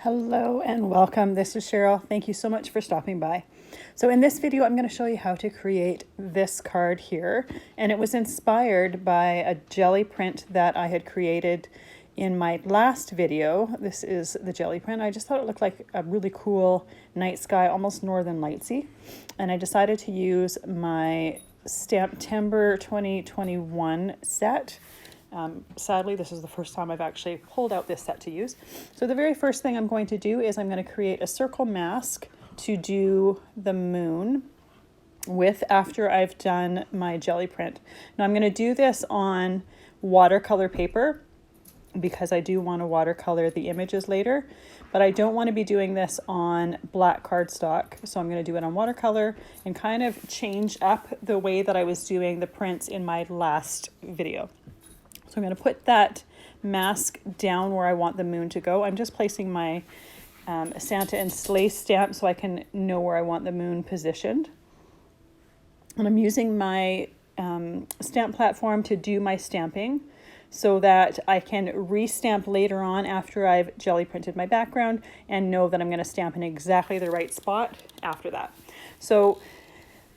Hello and welcome. This is Cheryl. Thank you so much for stopping by. So in this video, I'm going to show you how to create this card here. And it was inspired by a Gelli print that I had created in my last video. This is the Gelli print. I just thought it looked like a really cool night sky, almost Northern Lightsy. And I decided to use my Stamptember 2021 set. Sadly, this is the first time I've actually pulled out this set to use. So the very first thing I'm going to do is I'm going to create a circle mask to do the moon with after I've done my Gelli print. Now I'm going to do this on watercolor paper because I do want to watercolor the images later, but I don't want to be doing this on black cardstock. So I'm going to do it on watercolor and kind of change up the way that I was doing the prints in my last video. So I'm going to put that mask down where I want the moon to go. I'm just placing my Santa and Sleigh stamp so I can know where I want the moon positioned. And I'm using my stamp platform to do my stamping so that I can re-stamp later on after I've Gelli printed my background and know that I'm going to stamp in exactly the right spot after that. So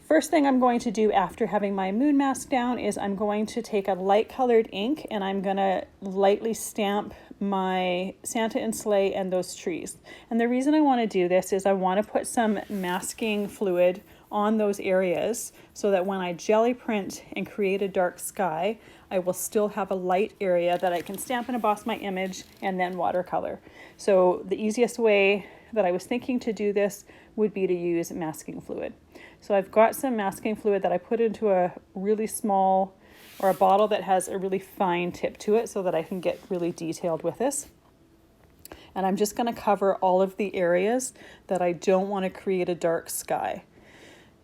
first thing I'm going to do after having my moon mask down is I'm going to take a light colored ink and I'm going to lightly stamp my Santa and Sleigh and those trees. And the reason I want to do this is I want to put some masking fluid on those areas so that when I Gelli print and create a dark sky, I will still have a light area that I can stamp and emboss my image and then watercolor. So the easiest way that I was thinking to do this would be to use masking fluid. So I've got some masking fluid that I put into a really small, or a bottle that has a really fine tip to it so that I can get really detailed with this. And I'm just going to cover all of the areas that I don't want to create a dark sky.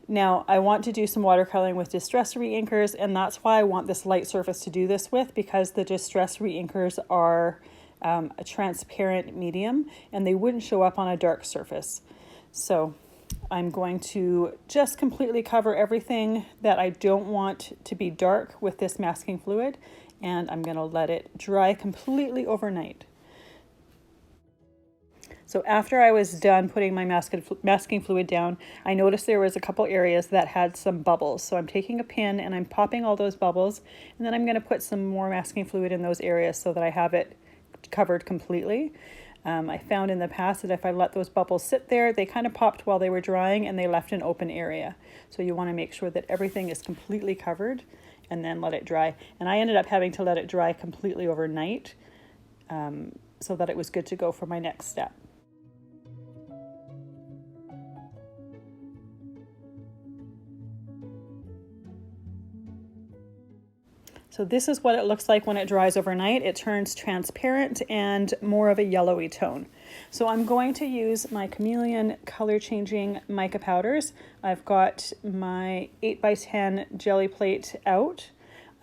Now I want to do some watercoloring with distress reinkers, and that's why I want this light surface to do this with, because the distress reinkers are a transparent medium and they wouldn't show up on a dark surface. So I'm going to just completely cover everything that I don't want to be dark with this masking fluid, and I'm going to let it dry completely overnight. So after I was done putting my masking fluid down, I noticed there was a couple areas that had some bubbles. So I'm taking a pin and I'm popping all those bubbles, and then I'm going to put some more masking fluid in those areas so that I have it covered completely. I found in the past that if I let those bubbles sit there, they kind of popped while they were drying and they left an open area. So you want to make sure that everything is completely covered and then let it dry. And I ended up having to let it dry completely overnight so that it was good to go for my next step. So this is what it looks like when it dries overnight. It turns transparent and more of a yellowy tone. So I'm going to use my Chameleon color changing mica powders. I've got my 8x10 Gelli plate out.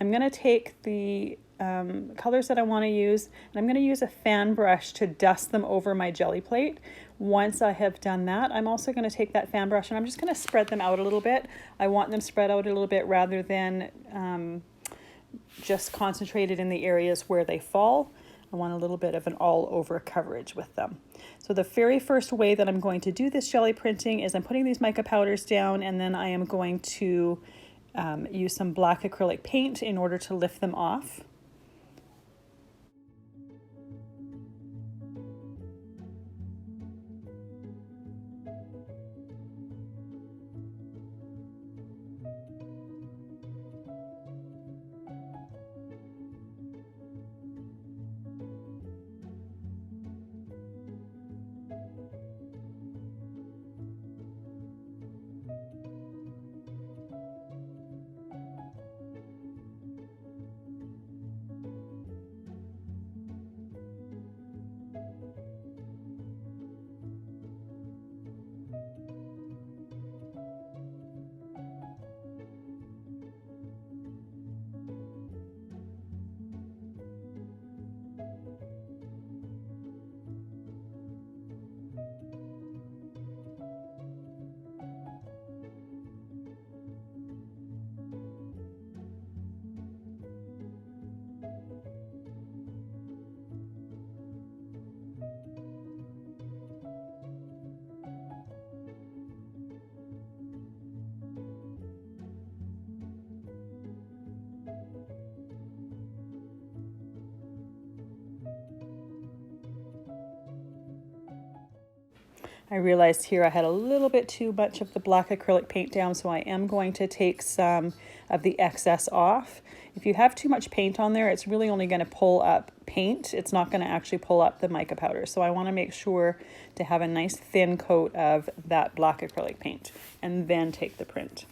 I'm going to take the colors that I want to use, and I'm going to use a fan brush to dust them over my Gelli plate. Once I have done that, I'm also going to take that fan brush and I'm just going to spread them out a little bit. I want them spread out a little bit rather than just concentrated in the areas where they fall. I want a little bit of an all-over coverage with them. So the very first way that I'm going to do this Gelli printing is I'm putting these mica powders down, and then I am going to use some black acrylic paint in order to lift them off. I realized here I had a little bit too much of the black acrylic paint down, so I am going to take some of the excess off. If you have too much paint on there, it's really only going to pull up paint. It's not going to actually pull up the mica powder. So I want to make sure to have a nice thin coat of that black acrylic paint and then take the print.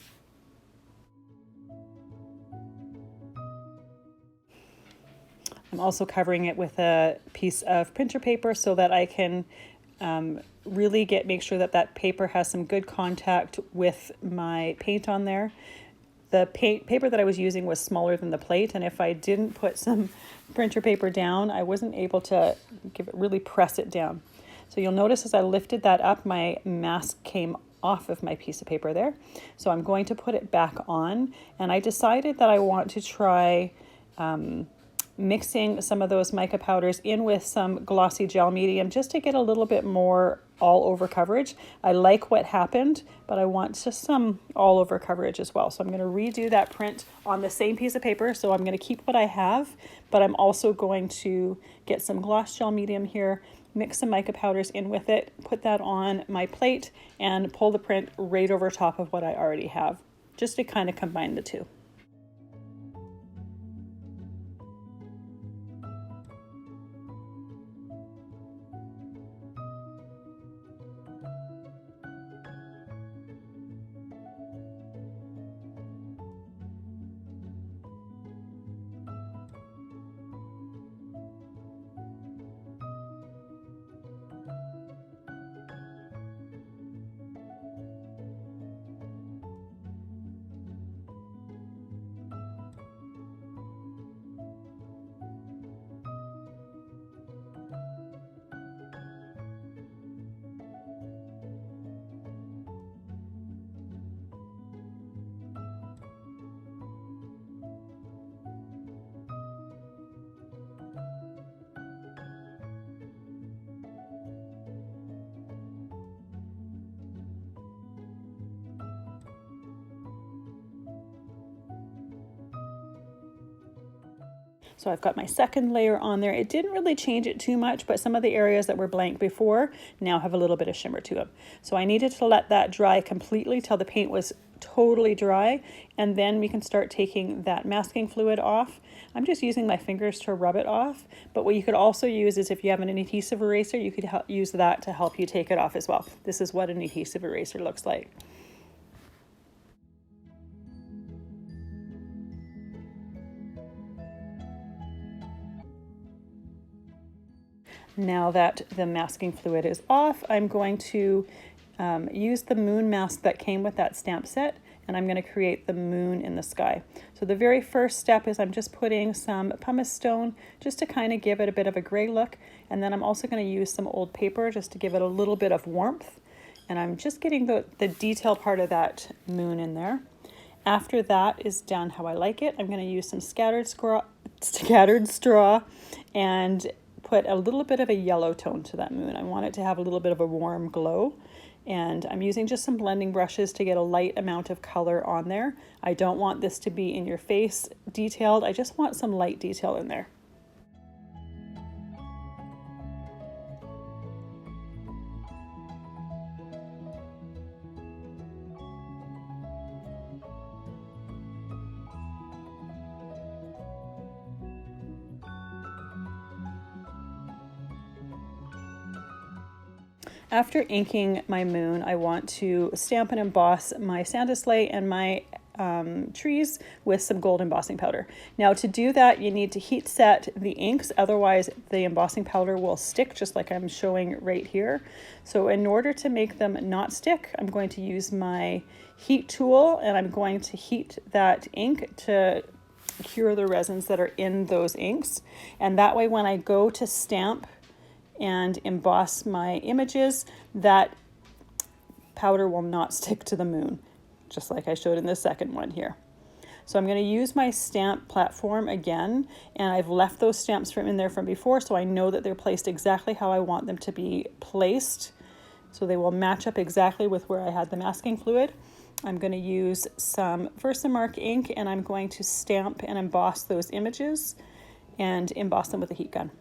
I'm also covering it with a piece of printer paper so that I can really make sure that that paper has some good contact with my paint on there. The paper that I was using was smaller than the plate, and if I didn't put some printer paper down, I wasn't able to really press it down. So you'll notice as I lifted that up, my mask came off of my piece of paper there. So I'm going to put it back on, and I decided that I want to try mixing some of those mica powders in with some glossy gel medium just to get a little bit more all over coverage. I like what happened, but I want just some all over coverage as well. So I'm going to redo that print on the same piece of paper. So I'm going to keep what I have, but I'm also going to get some gloss gel medium here, mix some mica powders in with it, put that on my plate, and pull the print right over top of what I already have, just to kind of combine the two. So I've got my second layer on there. It didn't really change it too much, but some of the areas that were blank before now have a little bit of shimmer to them. So I needed to let that dry completely till the paint was totally dry, and then we can start taking that masking fluid off. I'm just using my fingers to rub it off, but what you could also use is if you have an adhesive eraser, you could use that to help you take it off as well. This is what an adhesive eraser looks like. Now that the masking fluid is off, I'm going to use the moon mask that came with that stamp set, and I'm going to create the moon in the sky. So the very first step is I'm just putting some pumice stone just to kind of give it a bit of a gray look, and then I'm also going to use some old paper just to give it a little bit of warmth, and I'm just getting the detail part of that moon in there. After that is done how I like it, I'm going to use some scattered straw and put a little bit of a yellow tone to that moon. I want it to have a little bit of a warm glow, and I'm using just some blending brushes to get a light amount of color on there. I don't want this to be in your face detailed. I just want some light detail in there. After inking my moon, I want to stamp and emboss my Sandalsley and my trees with some gold embossing powder. Now to do that, you need to heat set the inks, otherwise the embossing powder will stick, just like I'm showing right here. So in order to make them not stick, I'm going to use my heat tool, and I'm going to heat that ink to cure the resins that are in those inks. And that way when I go to stamp and emboss my images, that powder will not stick to the moon, just like I showed in the second one here. So I'm going to use my stamp platform again, and I've left those stamps from in there from before, so I know that they're placed exactly how I want them to be placed. So they will match up exactly with where I had the masking fluid. I'm going to use some Versamark ink, and I'm going to stamp and emboss those images and emboss them with a heat gun.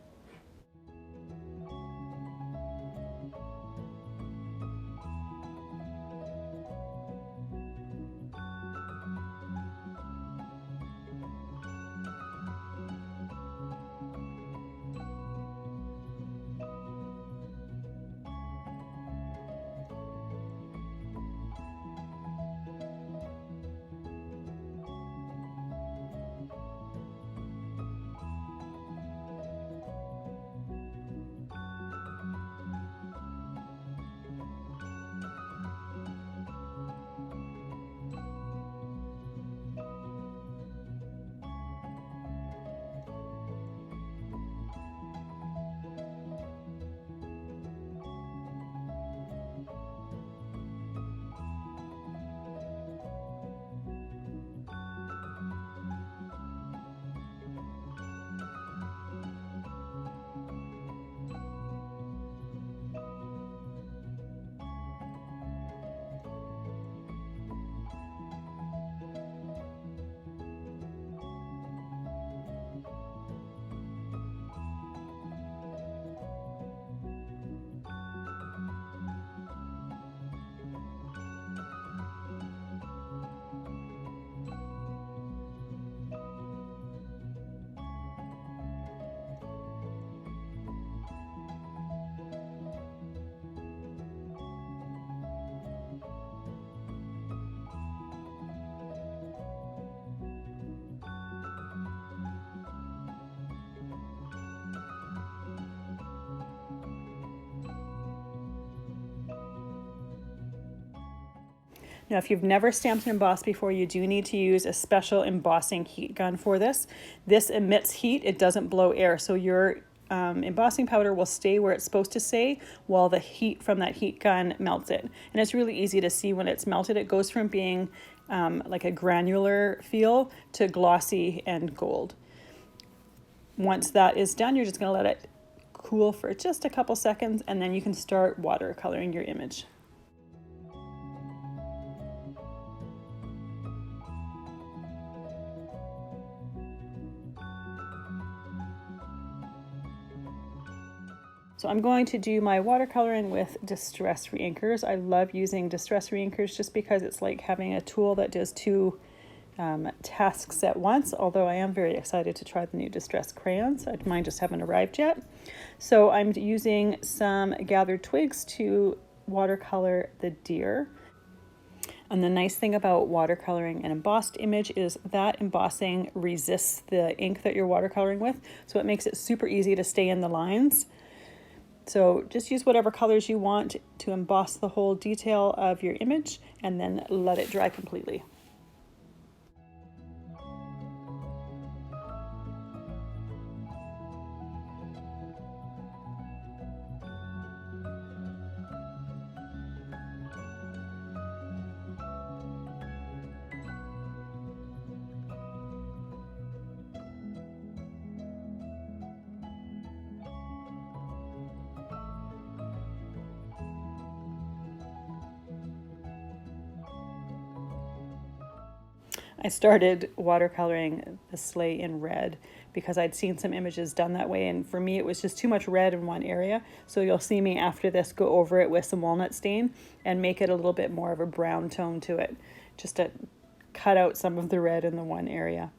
Now, if you've never stamped and embossed before, you do need to use a special embossing heat gun for this. This emits heat, it doesn't blow air, so your embossing powder will stay where it's supposed to stay while the heat from that heat gun melts it. And it's really easy to see when it's melted. It goes from being like a granular feel to glossy and gold. Once that is done, you're just going to let it cool for just a couple seconds, and then you can start watercoloring your image. So I'm going to do my watercoloring with distress reinkers. I love using distress reinkers just because it's like having a tool that does two tasks at once, although I am very excited to try the new distress crayons. Mine just haven't arrived yet. So I'm using some gathered twigs to watercolor the deer. And the nice thing about watercoloring an embossed image is that embossing resists the ink that you're watercoloring with, so it makes it super easy to stay in the lines. So just use whatever colors you want to emboss the whole detail of your image and then let it dry completely. I started watercoloring the sleigh in red because I'd seen some images done that way, and for me it was just too much red in one area. So you'll see me after this go over it with some walnut stain and make it a little bit more of a brown tone to it, just to cut out some of the red in the one area.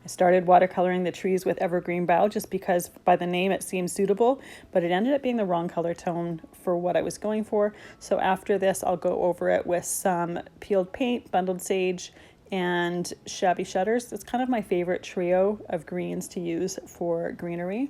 I started watercoloring the trees with Evergreen Bough just because by the name it seemed suitable, but it ended up being the wrong color tone for what I was going for. So after this, I'll go over it with some peeled paint, bundled sage, and shabby shutters. It's kind of my favorite trio of greens to use for greenery.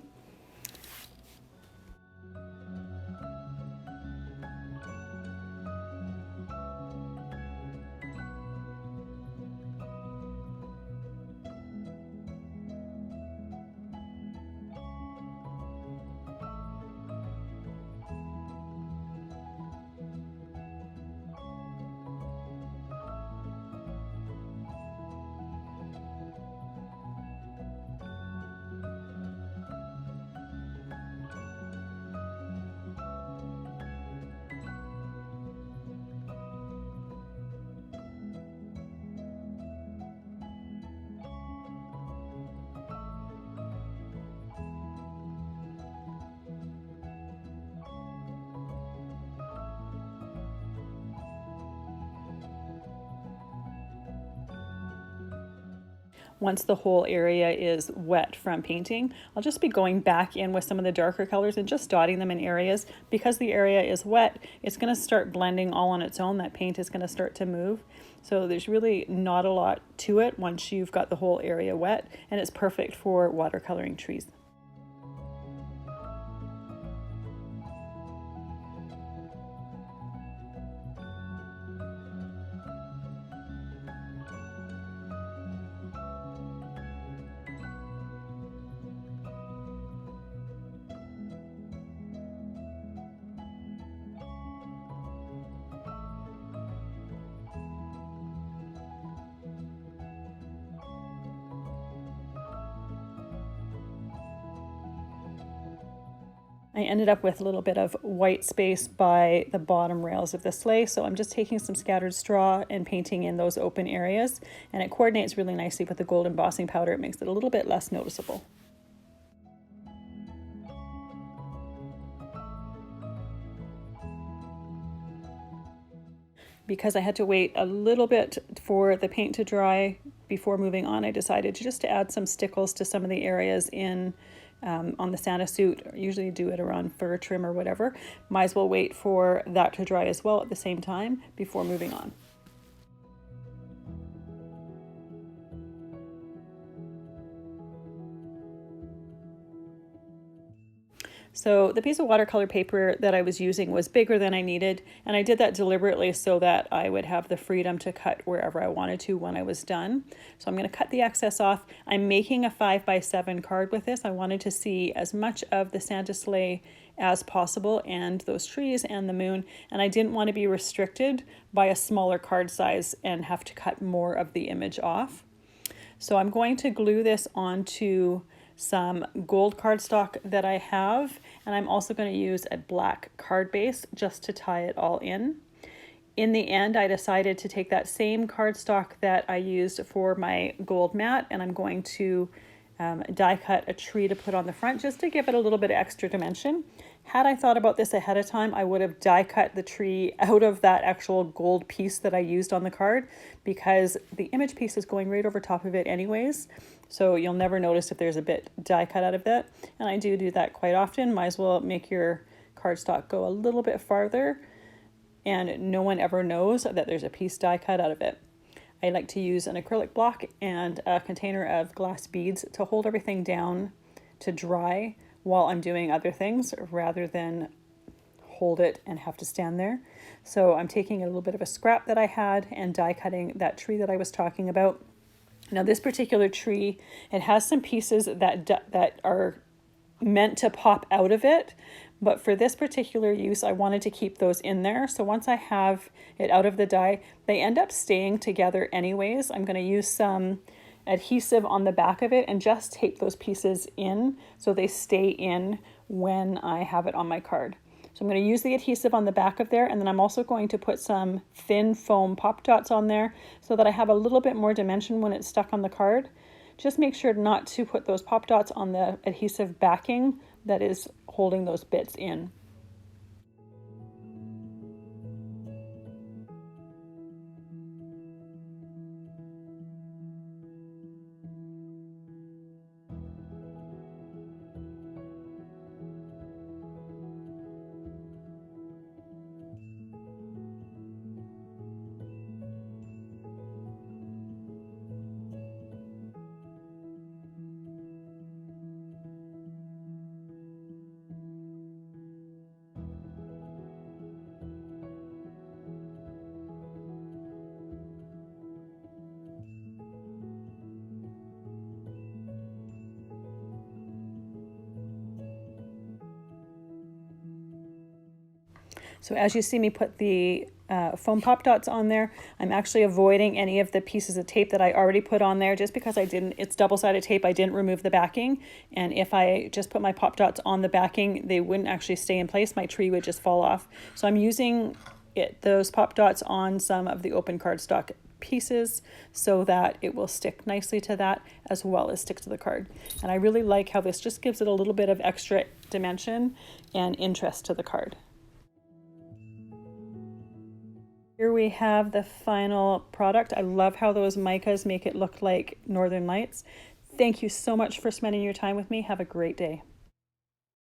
Once the whole area is wet from painting, I'll just be going back in with some of the darker colors and just dotting them in areas. Because the area is wet, it's going to start blending all on its own. That paint is going to start to move. So there's really not a lot to it once you've got the whole area wet, and it's perfect for watercoloring trees. I ended up with a little bit of white space by the bottom rails of the sleigh, so I'm just taking some scattered straw and painting in those open areas, and it coordinates really nicely with the gold embossing powder. It makes it a little bit less noticeable. Because I had to wait a little bit for the paint to dry before moving on, I decided just to add some stickles to some of the areas in on the Santa suit. Usually do it around fur trim or whatever. Might as well wait for that to dry as well at the same time before moving on. So the piece of watercolor paper that I was using was bigger than I needed, and I did that deliberately so that I would have the freedom to cut wherever I wanted to when I was done. So I'm going to cut the excess off. I'm making a 5x7 card with this. I wanted to see as much of the Santa sleigh as possible and those trees and the moon, and I didn't want to be restricted by a smaller card size and have to cut more of the image off. So I'm going to glue this onto some gold cardstock that I have, and I'm also going to use a black card base just to tie it all in. In the end, I decided to take that same cardstock that I used for my gold mat, and I'm going to die cut a tree to put on the front just to give it a little bit of extra dimension. Had I thought about this ahead of time, I would have die cut the tree out of that actual gold piece that I used on the card, because the image piece is going right over top of it anyways. So you'll never notice if there's a bit die cut out of that. And I do that quite often. Might as well make your cardstock go a little bit farther and no one ever knows that there's a piece die cut out of it. I like to use an acrylic block and a container of glass beads to hold everything down to dry while I'm doing other things, rather than hold it and have to stand there. So I'm taking a little bit of a scrap that I had and die cutting that tree that I was talking about. Now this particular tree, it has some pieces that are meant to pop out of it, but for this particular use I wanted to keep those in there. So once I have it out of the die, they end up staying together anyways. I'm going to use some adhesive on the back of it and just tape those pieces in so they stay in when I have it on my card. So I'm going to use the adhesive on the back of there, and then I'm also going to put some thin foam pop dots on there so that I have a little bit more dimension when it's stuck on the card. Just make sure not to put those pop dots on the adhesive backing that is holding those bits in. So as you see me put the foam pop dots on there, I'm actually avoiding any of the pieces of tape that I already put on there just because it's double-sided tape, I didn't remove the backing. And if I just put my pop dots on the backing, they wouldn't actually stay in place. My tree would just fall off. So I'm using those pop dots on some of the open cardstock pieces so that it will stick nicely to that as well as stick to the card. And I really like how this just gives it a little bit of extra dimension and interest to the card. Here we have the final product. I love how those micas make it look like Northern Lights. Thank you so much for spending your time with me. Have a great day.